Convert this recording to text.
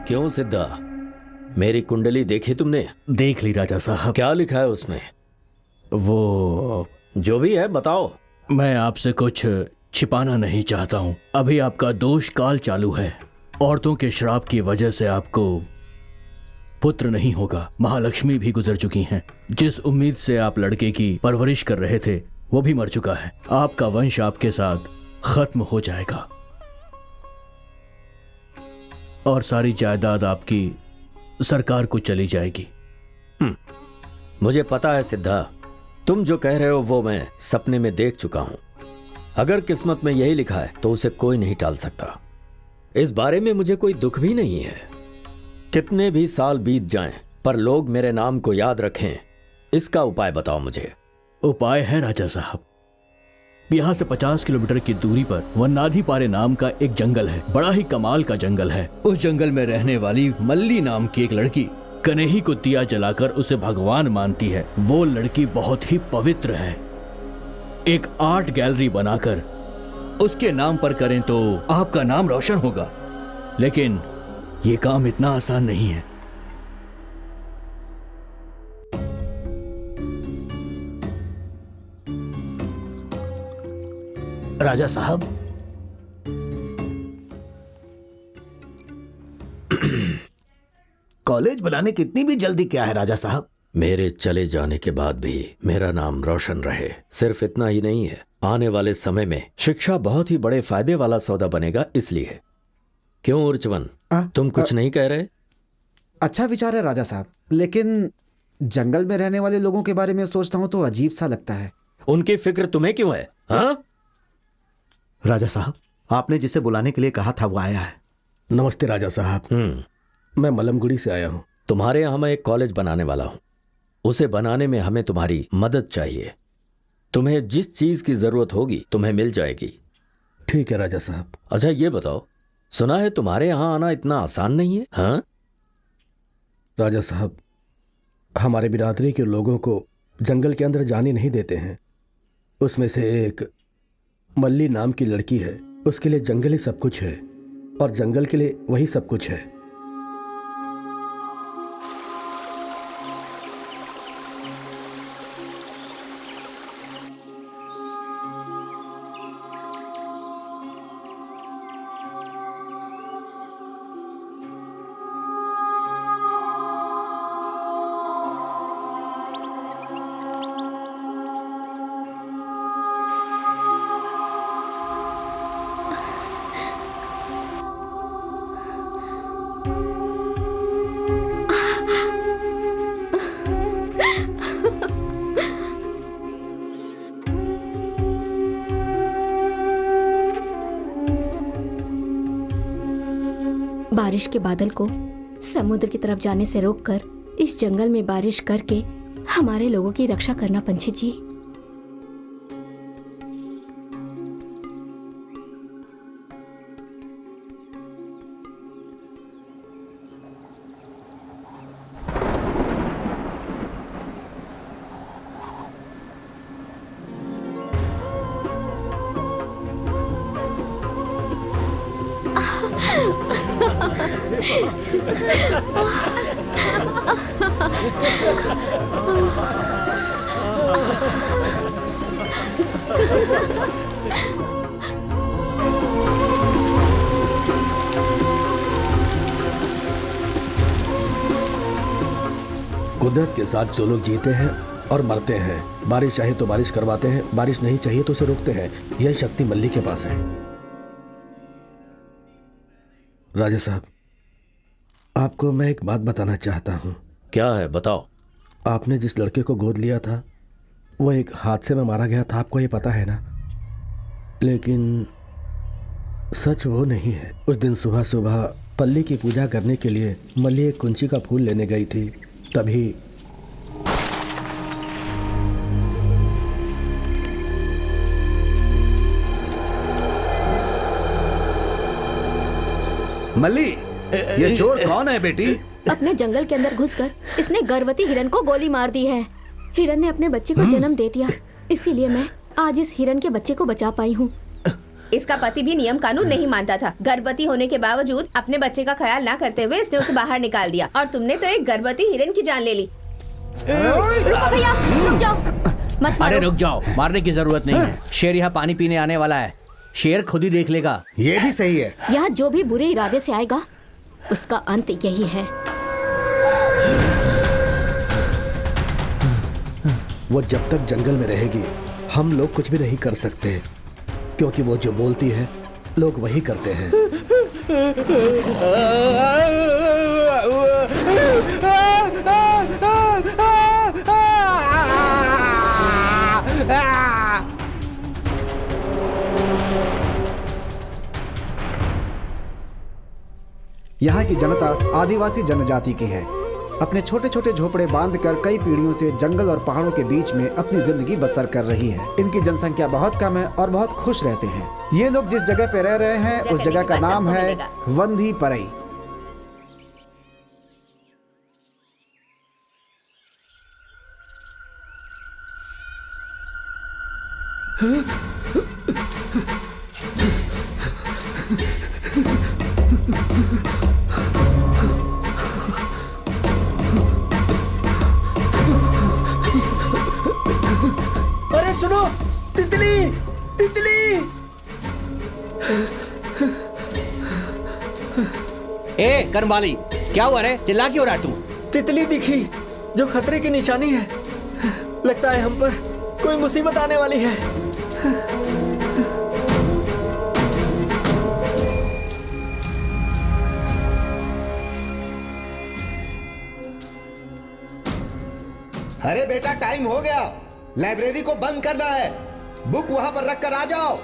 क्यों सिद्धा, मेरी कुंडली देखी तुमने? देख ली राजा साहब। क्या लिखा है उसमें? वो जो भी है बताओ। मैं आपसे कुछ छिपाना नहीं चाहता हूँ। अभी आपका दोष काल चालू है। औरतों के श्राप की वजह से आपको पुत्र नहीं होगा। महालक्ष्मी भी गुजर चुकी हैं। जिस उम्मीद से आप लड़के की परवरिश कर रहे थे वो भी मर चुका है। आपका वंश आपके साथ खत्म हो जाएगा और सारी जायदाद आपकी सरकार को चली जाएगी। मुझे पता है सिद्धा, तुम जो कह रहे हो वो मैं सपने में देख चुका हूं। अगर किस्मत में यही लिखा है तो उसे कोई नहीं टाल सकता। इस बारे में मुझे कोई दुख भी नहीं है। कितने भी साल बीत जाएं पर लोग मेरे नाम को याद रखें, इसका उपाय बताओ मुझे। उपाय है राजा साहब। यहाँ से 50 किलोमीटर की दूरी पर वन्नाधिपारे नाम का एक जंगल है। बड़ा ही कमाल का जंगल है। उस जंगल में रहने वाली मल्ली नाम की एक लड़की कन्हई को दिया जलाकर उसे भगवान मानती है। वो लड़की बहुत ही पवित्र है। एक आर्ट गैलरी बनाकर उसके नाम पर करें तो आपका नाम रोशन होगा। लेकिन ये काम इतना आसान नहीं है। राजा साहब, कॉलेज बनाने की इतनी भी जल्दी क्या है राजा साहब? मेरे चले जाने के बाद भी मेरा नाम रोशन रहे। सिर्फ इतना ही नहीं है, आने वाले समय में शिक्षा बहुत ही बड़े फायदे वाला सौदा बनेगा। इसलिए क्यों उर्चवन, तुम कुछ नहीं कह रहे? अच्छा विचार है राजा साहब, लेकिन जंगल में रहने वाले लोगों के बारे में सोचता हूँ तो अजीब सा लगता है। उनकी फिक्र तुम्हें क्यों है? हाँ राजा साहब, आपने जिसे बुलाने के लिए कहा था वो आया है। नमस्ते राजा साहब। मैं मलमगुड़ी से आया हूँ। तुम्हारे यहाँ मैं एक कॉलेज बनाने वाला हूँ। उसे बनाने में हमें तुम्हारी मदद चाहिए। तुम्हें जिस चीज की जरूरत होगी तुम्हें मिल जाएगी। ठीक है राजा साहब। अच्छा ये बताओ, सुना है तुम्हारे यहाँ आना इतना आसान नहीं है? हाँ राजा साहब, हमारे बिरादरी के लोगों को जंगल के अंदर जाने नहीं देते हैं। उसमें से एक मल्ली नाम की लड़की है। उसके लिए जंगल ही सब कुछ है और जंगल के लिए वही सब कुछ है। बारिश के बादल को समुद्र की तरफ जाने से रोककर इस जंगल में बारिश करके हमारे लोगों की रक्षा करना पंछी जी। कुदरत के साथ जो लोग जीते हैं और मरते हैं, बारिश चाहिए तो बारिश करवाते हैं, बारिश नहीं चाहिए तो उसे रोकते हैं। यह शक्ति मल्ली के पास है। राजा साहब, आपको मैं एक बात बताना चाहता हूँ। क्या है बताओ। आपने जिस लड़के को गोद लिया था वो एक हादसे में मारा गया था, आपको ये पता है ना? लेकिन सच वो नहीं है। उस दिन सुबह सुबह पल्ली की पूजा करने के लिए मल्ली एक कुंची का फूल लेने गई थी। तभी मल्ली, ये चोर कौन है बेटी? अपने जंगल के अंदर घुसकर इसने गर्भवती हिरन को गोली मार दी है। हिरन ने अपने बच्चे को जन्म दे दिया, इसीलिए मैं आज इस हिरन के बच्चे को बचा पाई हूँ। इसका पति भी नियम कानून नहीं मानता था। गर्भवती होने के बावजूद अपने बच्चे का ख्याल ना करते हुए इसने उसे बाहर निकाल दिया और तुमने तो एक गर्भवती हिरन की जान ले ली। रुको भैया, रुक जाओ, मत अरे मारो। रुक जाओ, मारने की जरूरत नहीं है। शेर यहाँ पानी पीने आने वाला है, शेर खुद ही देख लेगा। ये भी सही है। यहाँ जो भी बुरे इरादे से आएगा उसका अंत यही है। वो जब तक जंगल में रहेगी हम लोग कुछ भी नहीं कर सकते, क्योंकि वो जो बोलती है लोग वही करते हैं। यहाँ की जनता आदिवासी जनजाति की है। अपने छोटे छोटे झोपड़े बांधकर कई पीढ़ियों से जंगल और पहाड़ों के बीच में अपनी जिंदगी बसर कर रही है। इनकी जनसंख्या बहुत कम है और बहुत खुश रहते हैं। ये लोग जिस जगह पे रह रहे हैं उस जगह का नाम है वंधी परई। अरे सुनो, तितली तितली। ए कर्मवाली, क्या हुआ रे? चिल्ला क्यों रहा तू? तितली दिखी जो खतरे की निशानी है। लगता है हम पर कोई मुसीबत आने वाली है। अरे बेटा टाइम हो गया, लाइब्रेरी को बंद करना है। बुक वहां पर रख कर आ जाओ।